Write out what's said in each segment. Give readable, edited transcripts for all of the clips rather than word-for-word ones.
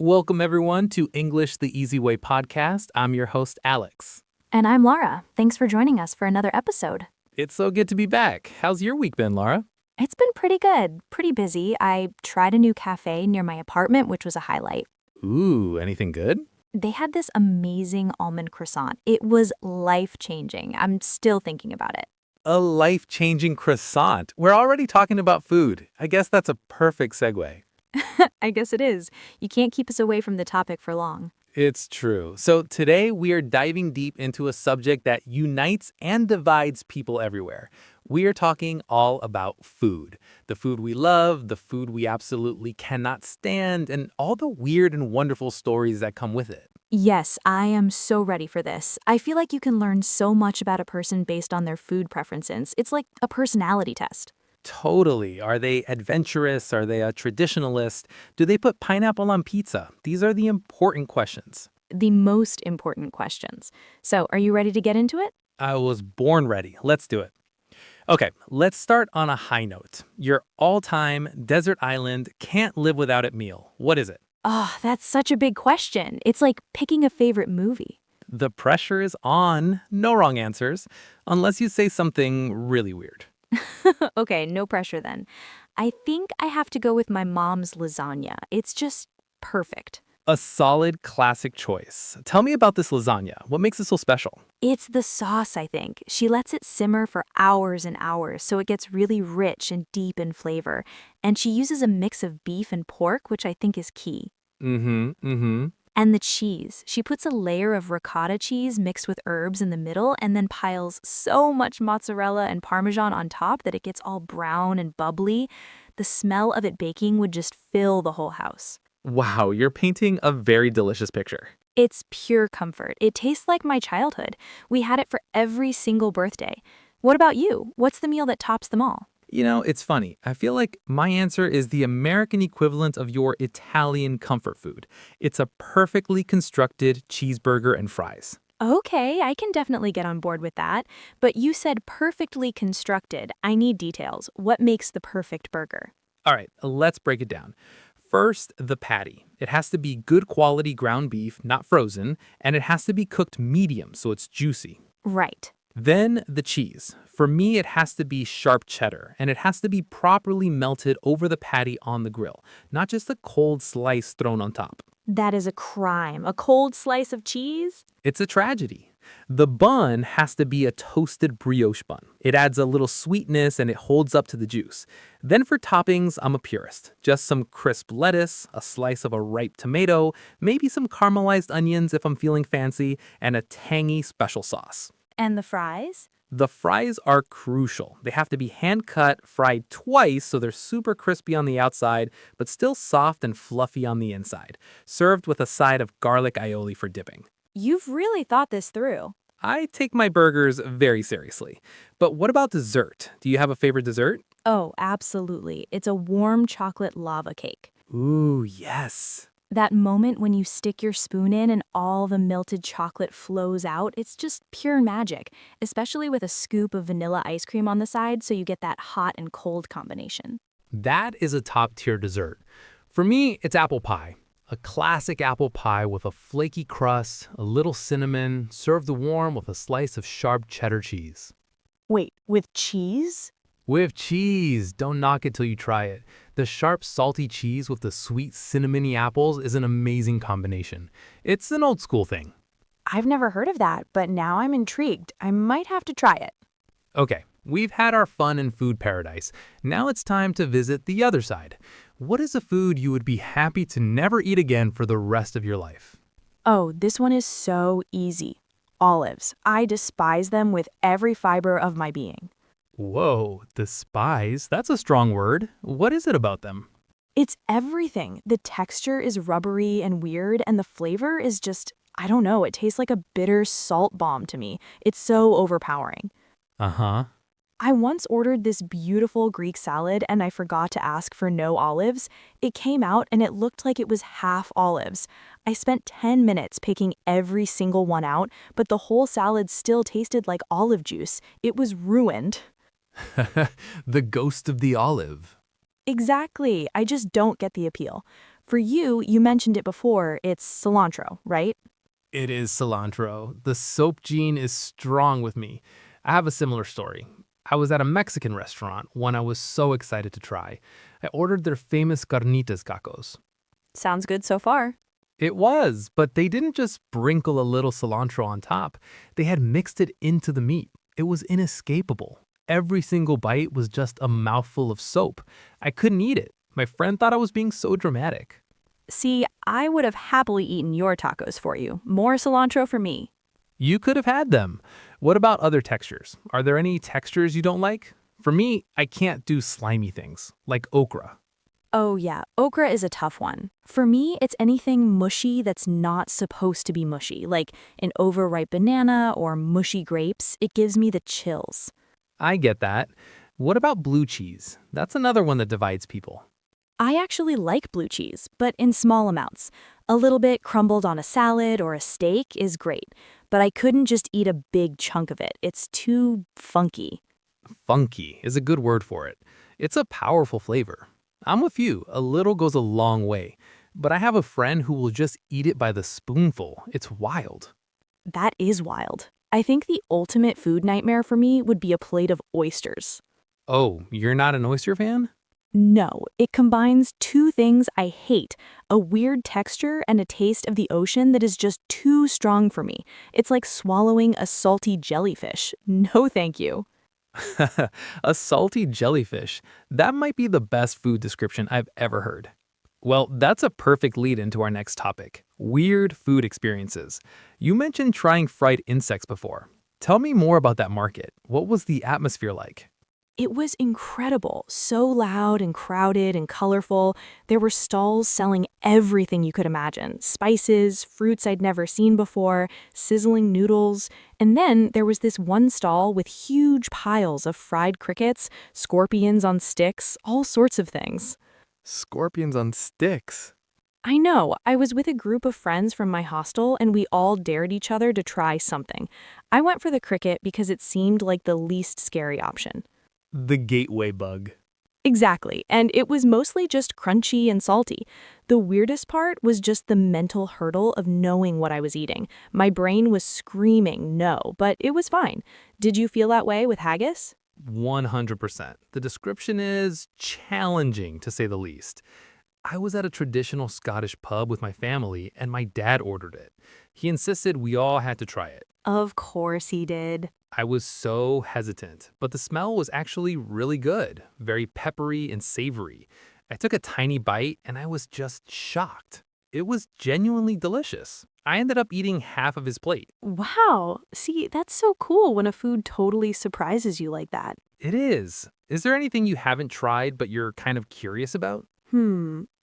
Welcome, everyone, to English the Easy Way podcast. I'm your host, Alex. And I'm Laura. Thanks for joining us for another episode. It's so good to be back. How's your week been, Laura? It's been pretty good, pretty busy. I tried a new cafe near my apartment, which was a highlight. Ooh, anything good? They had this amazing almond croissant. It was life-changing. I'm still thinking about it. A life-changing croissant. We're already talking about food. I guess that's a perfect segue. I guess it is. You can't keep us away from the topic for long. It's true. So today we are diving deep into a subject that unites and divides people everywhere. We are talking all about food. The food we love, the food we absolutely cannot stand, and all the weird and wonderful stories that come with it. Yes, I am so ready for this. I feel like you can learn so much about a person based on their food preferences. It's like a personality test. Totally. Are they adventurous? Are they a traditionalist? Do they put pineapple on pizza? These are the important questions. The most important questions. So, are you ready to get into it? I was born ready. Let's do it. Okay, let's start on a high note. Your all-time desert island can't live without it meal. What is it? Oh, that's such a big question. It's like picking a favorite movie. The pressure is on. No wrong answers, unless you say something really weird. Okay, no pressure then. I think I have to go with my mom's lasagna. It's just perfect. A solid classic choice. Tell me about this lasagna. What makes it so special? It's the sauce, I think. She lets it simmer for hours and hours, so it gets really rich and deep in flavor. And she uses a mix of beef and pork, which I think is key. Mm-hmm. And the cheese. She puts a layer of ricotta cheese mixed with herbs in the middle and then piles so much mozzarella and Parmesan on top that it gets all brown and bubbly. The smell of it baking would just fill the whole house. Wow, you're painting a very delicious picture. It's pure comfort. It tastes like my childhood. We had it for every single birthday. What about you? What's the meal that tops them all? You know, it's funny. I feel like my answer is the American equivalent of your Italian comfort food. It's a perfectly constructed cheeseburger and fries. Okay, I can definitely get on board with that. But you said perfectly constructed. I need details. What makes the perfect burger? All right, let's break it down. First, the patty. It has to be good quality ground beef, not frozen, and it has to be cooked medium so it's juicy. Right. Then the cheese. For me, it has to be sharp cheddar, and it has to be properly melted over the patty on the grill, not just a cold slice thrown on top. That is a crime. A cold slice of cheese? It's a tragedy. The bun has to be a toasted brioche bun. It adds a little sweetness and it holds up to the juice. Then for toppings, I'm a purist. Just some crisp lettuce, a slice of a ripe tomato, maybe some caramelized onions if I'm feeling fancy, and a tangy special sauce. And the fries? The fries are crucial. They have to be hand-cut, fried twice so they're super crispy on the outside, but still soft and fluffy on the inside, served with a side of garlic aioli for dipping. You've really thought this through. I take my burgers very seriously. But what about dessert? Do you have a favorite dessert? Oh, absolutely. It's a warm chocolate lava cake. Ooh, yes. That moment when you stick your spoon in and all the melted chocolate flows out, it's just pure magic, especially with a scoop of vanilla ice cream on the side so you get that hot and cold combination. That is a top-tier dessert. For me, it's apple pie. A classic apple pie with a flaky crust, a little cinnamon, served warm with a slice of sharp cheddar cheese. Wait, with cheese? With cheese! Don't knock it till you try it. The sharp, salty cheese with the sweet, cinnamony apples is an amazing combination. It's an old school thing. I've never heard of that, but now I'm intrigued. I might have to try it. Okay, we've had our fun in food paradise. Now it's time to visit the other side. What is a food you would be happy to never eat again for the rest of your life? Oh, this one is so easy. Olives. I despise them with every fiber of my being. Whoa, despise? That's a strong word. What is it about them? It's everything. The texture is rubbery and weird, and the flavor is just, I don't know, it tastes like a bitter salt bomb to me. It's so overpowering. Uh-huh. I once ordered this beautiful Greek salad and I forgot to ask for no olives. It came out and it looked like it was half olives. I spent 10 minutes picking every single one out, but the whole salad still tasted like olive juice. It was ruined. The ghost of the olive. Exactly. I just don't get the appeal. For you, you mentioned it before, it's cilantro, right? It is cilantro. The soap gene is strong with me. I have a similar story. I was at a Mexican restaurant when I was so excited to try. I ordered their famous carnitas tacos. Sounds good so far. It was, but they didn't just sprinkle a little cilantro on top. They had mixed it into the meat. It was inescapable. Every single bite was just a mouthful of soap. I couldn't eat it. My friend thought I was being so dramatic. See, I would have happily eaten your tacos for you. More cilantro for me. You could have had them. What about other textures? Are there any textures you don't like? For me, I can't do slimy things, like okra. Oh, yeah, okra is a tough one. For me, it's anything mushy that's not supposed to be mushy, like an overripe banana or mushy grapes. It gives me the chills. I get that. What about blue cheese? That's another one that divides people. I actually like blue cheese, but in small amounts. A little bit crumbled on a salad or a steak is great, but I couldn't just eat a big chunk of it. It's too funky. Funky is a good word for it. It's a powerful flavor. I'm with you, a little goes a long way. But I have a friend who will just eat it by the spoonful. It's wild. That is wild. I think the ultimate food nightmare for me would be a plate of oysters. Oh, you're not an oyster fan? No, it combines two things I hate, a weird texture and a taste of the ocean that is just too strong for me. It's like swallowing a salty jellyfish. No, thank you. A salty jellyfish. That might be the best food description I've ever heard. Well, that's a perfect lead into our next topic, weird food experiences. You mentioned trying fried insects before. Tell me more about that market. What was the atmosphere like? It was incredible, so loud and crowded and colorful. There were stalls selling everything you could imagine, spices, fruits I'd never seen before, sizzling noodles. And then there was this one stall with huge piles of fried crickets, scorpions on sticks, all sorts of things. Scorpions on sticks. I know, I was with a group of friends from my hostel and we all dared each other to try something. I went for the cricket because it seemed like the least scary option. The gateway bug. Exactly, and it was mostly just crunchy and salty. The weirdest part was just the mental hurdle of knowing what I was eating. My brain was screaming no, but it was fine. Did you feel that way with haggis? 100%. The description is challenging, to say the least. I was at a traditional Scottish pub with my family, and my dad ordered it. He insisted we all had to try it. Of course he did. I was so hesitant, but the smell was actually really good, very peppery and savory. I took a tiny bite and I was just shocked. It was genuinely delicious. I ended up eating half of his plate. Wow. See, that's so cool when a food totally surprises you like that. It is. Is there anything you haven't tried but you're kind of curious about?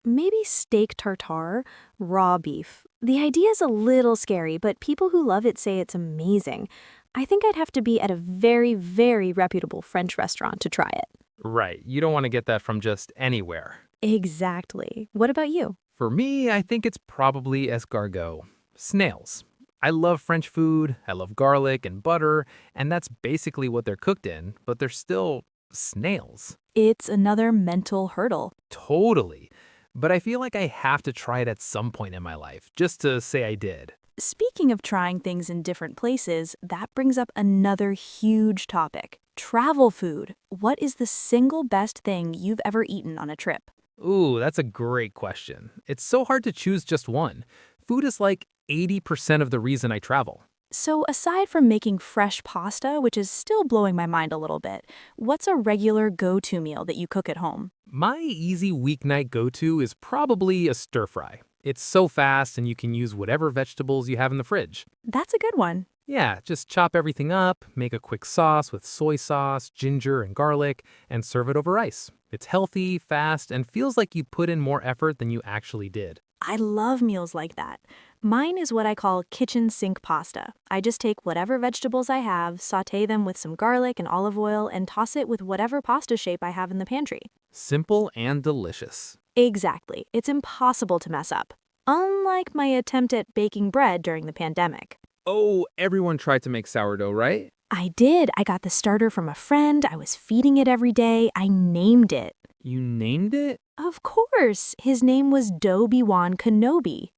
Maybe steak tartare, raw beef. The idea is a little scary, but people who love it say it's amazing. I think I'd have to be at a very, very reputable French restaurant to try it. Right, you don't want to get that from just anywhere. Exactly. What about you? For me, I think it's probably escargot. Snails. I love French food, I love garlic and butter, and that's basically what they're cooked in, but they're still snails. It's another mental hurdle. Totally. But I feel like I have to try it at some point in my life, just to say I did. Speaking of trying things in different places, that brings up another huge topic. Travel food. What is the single best thing you've ever eaten on a trip? Ooh, that's a great question. It's so hard to choose just one. Food is like 80% of the reason I travel. So aside from making fresh pasta, which is still blowing my mind a little bit, what's a regular go-to meal that you cook at home? My easy weeknight go-to is probably a stir fry. It's so fast and you can use whatever vegetables you have in the fridge. That's a good one. Yeah, just chop everything up, make a quick sauce with soy sauce, ginger, and garlic, and serve it over ice. It's healthy, fast, and feels like you put in more effort than you actually did. I love meals like that. Mine is what I call kitchen sink pasta. I just take whatever vegetables I have, sauté them with some garlic and olive oil, and toss it with whatever pasta shape I have in the pantry. Simple and delicious. Exactly. It's impossible to mess up. Unlike my attempt at baking bread during the pandemic. Oh, everyone tried to make sourdough, right? I did. I got the starter from a friend. I was feeding it every day. I named it. You named it? Of course, his name was Obi-Wan Kenobi.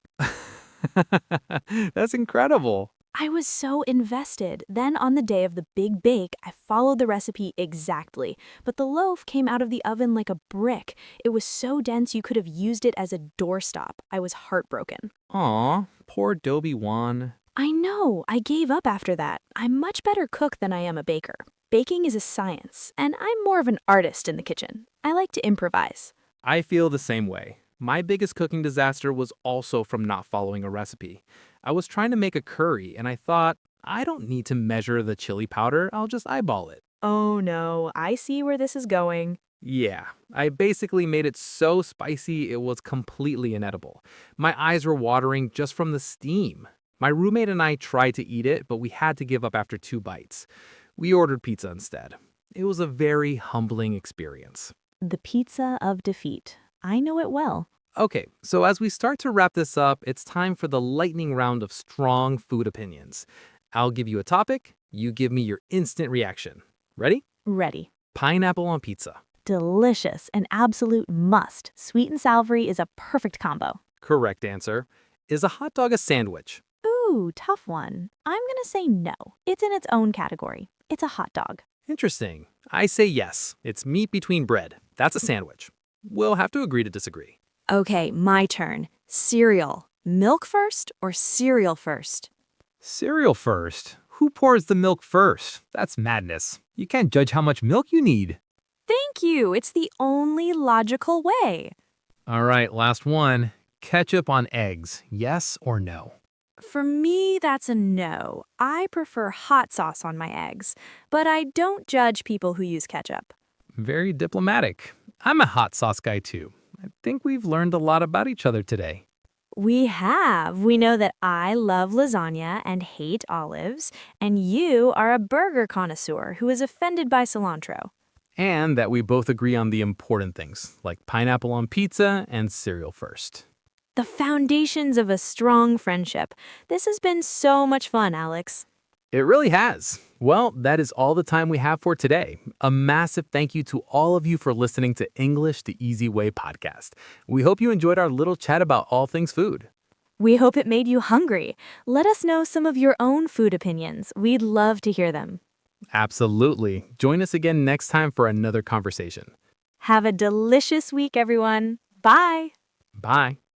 That's incredible. I was so invested. Then on the day of the big bake, I followed the recipe exactly, but the loaf came out of the oven like a brick. It was so dense you could have used it as a doorstop. I was heartbroken. Aw, poor Dobie Wan. I know, I gave up after that. I'm much better cook than I am a baker. Baking is a science, and I'm more of an artist in the kitchen. I like to improvise. I feel the same way. My biggest cooking disaster was also from not following a recipe. I was trying to make a curry and I thought, I don't need to measure the chili powder, I'll just eyeball it. Oh no, I see where this is going. Yeah, I basically made it so spicy it was completely inedible. My eyes were watering just from the steam. My roommate and I tried to eat it, but we had to give up after 2 bites. We ordered pizza instead. It was a very humbling experience. The pizza of defeat. I know it well. Okay, so as we start to wrap this up, it's time for the lightning round of strong food opinions. I'll give you a topic, you give me your instant reaction. Ready? Ready. Pineapple on pizza. Delicious, an absolute must. Sweet and savory is a perfect combo. Correct answer. Is a hot dog a sandwich? Ooh, tough one. I'm gonna say no. It's in its own category. It's a hot dog. Interesting. I say yes. It's meat between bread. That's a sandwich. We'll have to agree to disagree. Okay, my turn. Cereal. Milk first or cereal first? Cereal first? Who pours the milk first? That's madness. You can't judge how much milk you need. Thank you. It's the only logical way. All right, last one. Ketchup on eggs, yes or no? For me, that's a no. I prefer hot sauce on my eggs, but I don't judge people who use ketchup. Very diplomatic. I'm a hot sauce guy too. I think we've learned a lot about each other today. We have. We know that I love lasagna and hate olives, and you are a burger connoisseur who is offended by cilantro. And that we both agree on the important things, like pineapple on pizza and cereal first. The foundations of a strong friendship. This has been so much fun, Alex. It really has. Well, that is all the time we have for today. A massive thank you to all of you for listening to English the Easy Way podcast. We hope you enjoyed our little chat about all things food. We hope it made you hungry. Let us know some of your own food opinions. We'd love to hear them. Absolutely. Join us again next time for another conversation. Have a delicious week, everyone. Bye. Bye.